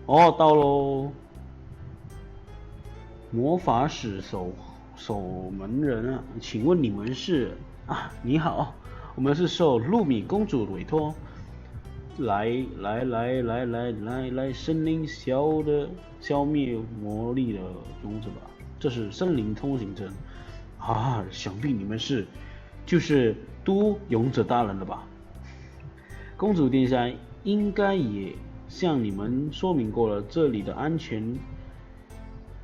哦，到喽！魔法使守门人啊，请问你们是啊？你好，我们是受露米公主委托，来，森林消灭魔力的勇者吧。这是森林通行证啊，想必你们就是都勇者大人了吧？公主殿下应该也向你们说明过了，这里的安全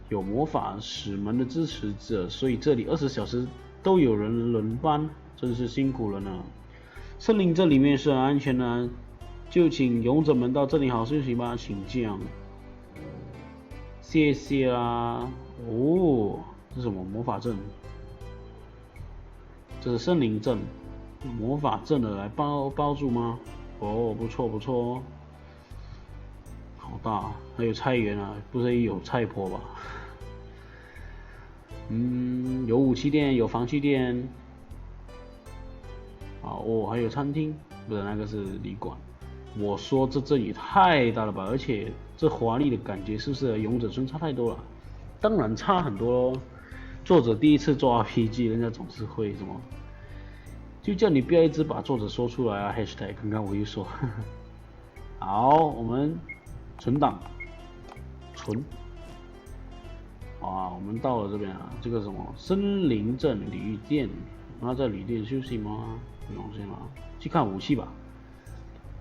有魔法使门的支持者，所以这里20小时都有人轮班，真是辛苦了呢。森林这里面是很安全的，就请勇者们到这里好好休息吧，请降。谢谢啦。哦，这是什么魔法阵？这是森林阵，魔法阵的来包住吗？哦，不错不错。好大，还有菜园啊，不是有菜坡吧？有武器店，有防具店，哦，还有餐厅，不是那个是旅馆。我说这也太大了吧，而且这华丽的感觉是不是和勇者村差太多了？当然差很多咯。作者第一次做 RPG，人家总是会什么，就叫你不要一直把作者说出来啊。#刚刚我又说，好，我们存档，存。我们到了这边啊，这个什么森林镇旅店，然后在旅店休息吗？不用先吗？去看武器吧。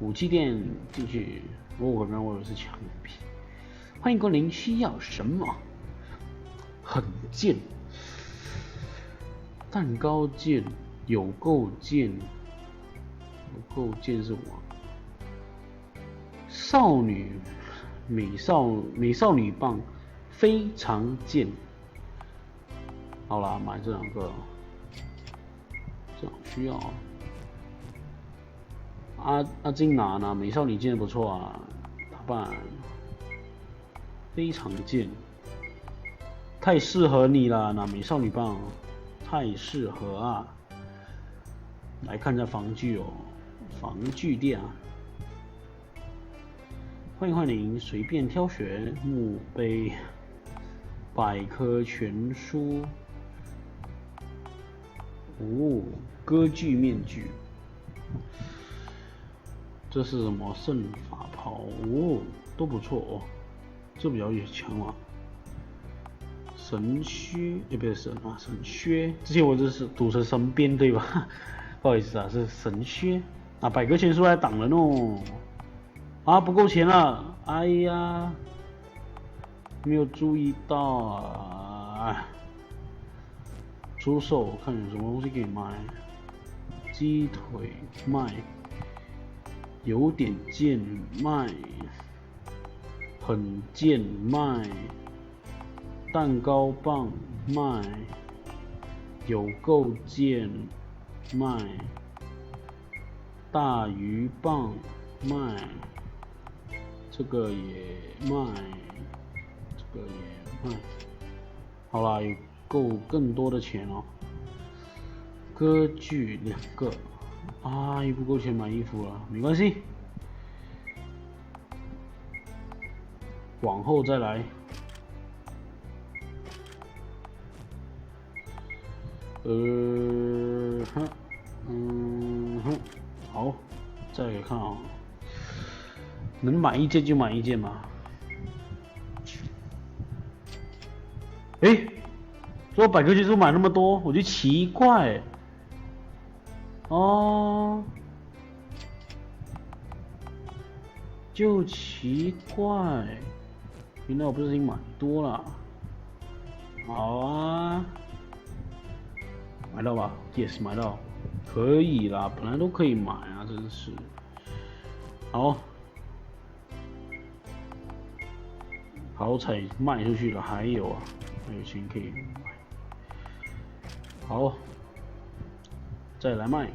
武器店进去，我刚刚以为是墙壁。欢迎光临，需要什么？很贱，蛋糕剑，有够剑，有够剑是什么？少女，美少女棒，非常剑。好啦，买这2个，这样需要。阿金拿美少女剑不错啊，打扮非常剑，太适合你了，那美少女棒太适合啊！来看一下防具哦，防具店啊，欢迎，随便挑选墓碑、百科全书，哦，歌剧面具。这是什么圣法袍？哦，都不错哦，这比较有强嘛。神靴，不是神靴。之前我就是读成神鞭对吧？不好意思啊，是神靴。百科全书还挡了呢。不够钱了，哎呀，没有注意到啊。出售，看有什么东西可以卖。鸡腿卖。有点贱卖，很贱卖，蛋糕棒卖，有够贱卖，大鱼棒卖，这个也卖，这个也卖。好啦，有够更多的钱哦。歌剧2个。也不够钱买衣服了，没关系，往后再来。好，再来看啊，能买一件就买一件嘛。说百科全书买那么多，我就奇怪。就奇怪，原来我不是已经买多了？好啊，买到吧 ？Yes， 买到，可以啦，本来都可以买啊，真是。好，好彩卖出去了，还有钱可以买。好。再来卖，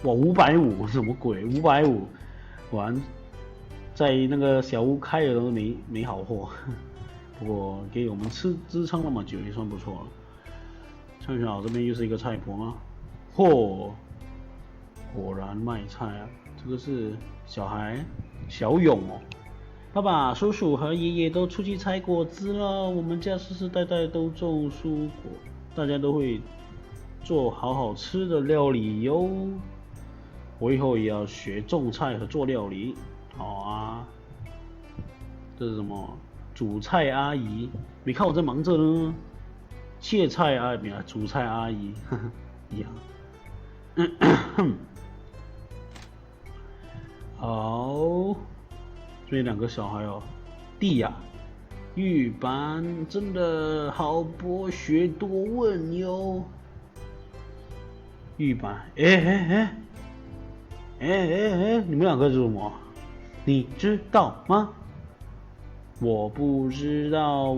哇，550，什么鬼？550，完，在那个小屋开的都没好货，不过给我们支撑那么久也算不错了。看看这边又是一个菜谱吗？果然卖菜啊！这个是小孩，小勇哦。爸爸、叔叔和爷爷都出去采果子了，我们家世世代代都种蔬果，大家都会做好好吃的料理哟。我以后也要学种菜和做料理。好啊。这是什么？煮菜阿姨，没看我在忙着呢。切菜阿姨，煮菜阿姨，呵呵，一样。好，这边2个小孩哦。弟呀，玉班真的好博学多问哟。玉班，哎，你们2个是什么？你知道吗？我不知道。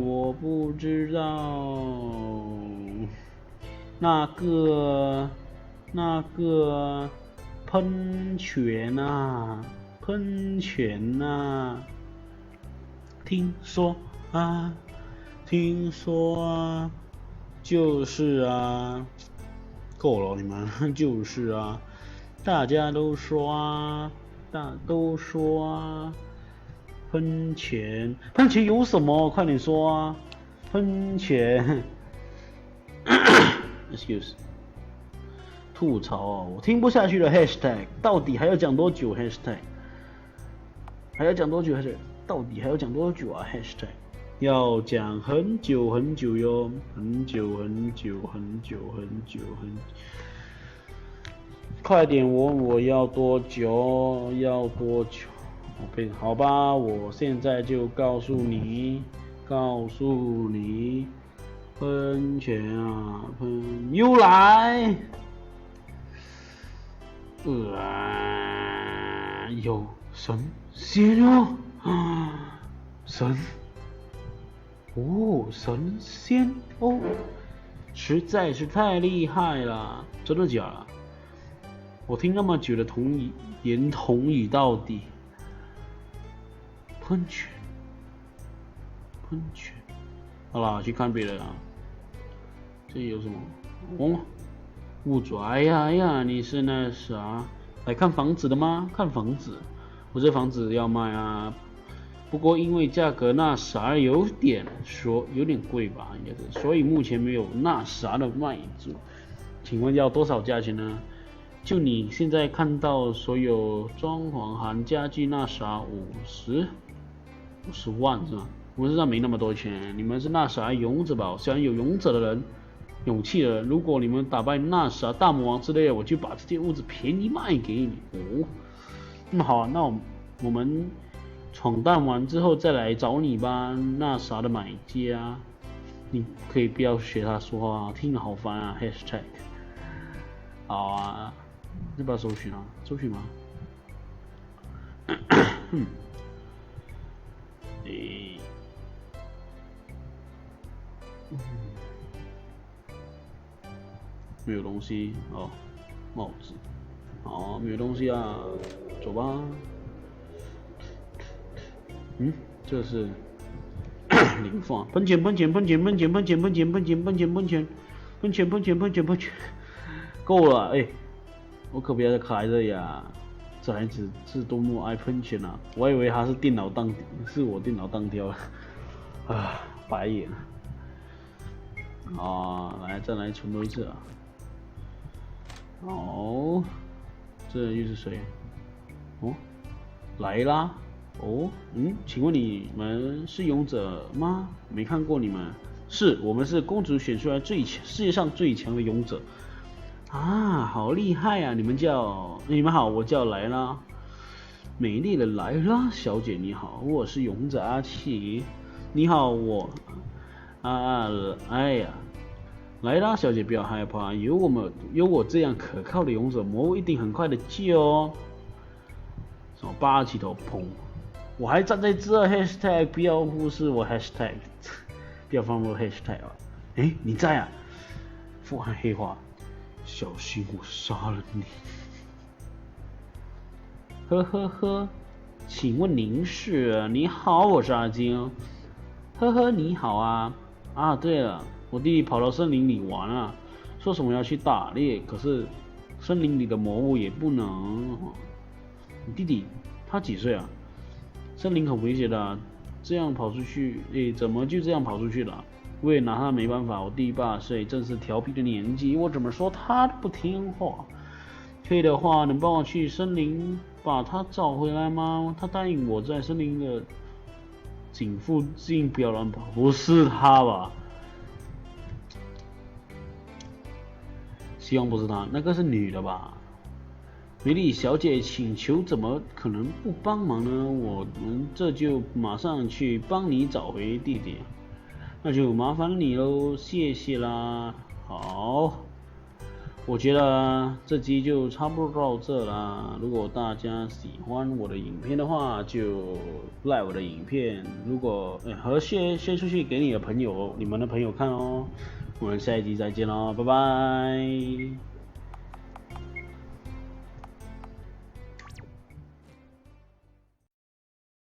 那个喷泉啊，听说啊，就是啊，够了你们，就是啊，大家都说啊，喷泉有什么？快点说啊！喷泉，excuse， 吐槽哦，我听不下去了。#到底还要讲多久 #还要讲多久？到底还要讲多久啊 #要讲很久哟，很久。快点问我要多久？好吧，我现在就告诉你，喷泉啊，又来，有神仙哦，神仙哦，实在是太厉害了，真的假的？我听那么久的同语到底。喷泉，好啦，去看别的啦。这有什么？哦，物主，哎呀，你是那啥，来看房子的吗？看房子，我这房子要卖啊，不过因为价格那啥有点贵吧，应该是，所以目前没有那啥的卖主。请问要多少价钱呢？就你现在看到所有装潢含家具那啥50万是吧？我们身上没那么多钱，你们是那啥勇者吧？虽然有勇气的人，如果你们打败那啥大魔王之类的，我就把这间屋子便宜卖给你哦。那么好啊，那我们闯荡完之后再来找你吧，那啥的买家。你可以不要学他说话，听得好烦啊。#好啊，要不要搜寻啊？搜寻吗？没有东西哦，帽子，好，没有东西啊，走吧。这是零放喷泉，够了，我可不要再开了呀！这孩子是多么爱喷泉啊！我还以为他是我电脑当掉了，白眼啊！再来重录一次啊！哦，这又是谁？哦，来啦！哦，请问你们是勇者吗？没看过你们，我们是公主选出来世界上最强的勇者啊！好厉害啊！你们好，我叫莱拉，美丽的莱拉小姐你好，我是勇者阿奇。你好，哎呀，莱拉小姐不要害怕，有我这样可靠的勇者，魔物一定很快的救哦。什么霸气头砰！我还站在这#，不要忽视我#，不要放入#啊！你在啊？富含黑化，小心我杀了你！呵呵呵，请问您是？你好，我是阿金。呵呵，你好啊！啊，对了，我弟弟跑到森林里玩啊，说什么要去打猎，可是森林里的魔物也不能。你弟弟他几岁啊？森林很危险的，这样跑出去，怎么就这样跑出去了？我也拿他没办法，我弟8岁，正是调皮的年纪，我怎么说他都不听话。可以的话，能帮我去森林把他找回来吗？他答应我在森林的井附近不要乱跑，不是他吧？希望不是他，那个是女的吧？梅丽小姐请求怎么可能不帮忙呢？我们这就马上去帮你找回弟弟。那就麻烦你喽，谢谢啦。好，我觉得这集就差不多到这啦。如果大家喜欢我的影片的话，就 like 我的影片。如果和share出去给你的朋友、你们的朋友看哦。我们下一集再见喽，拜拜。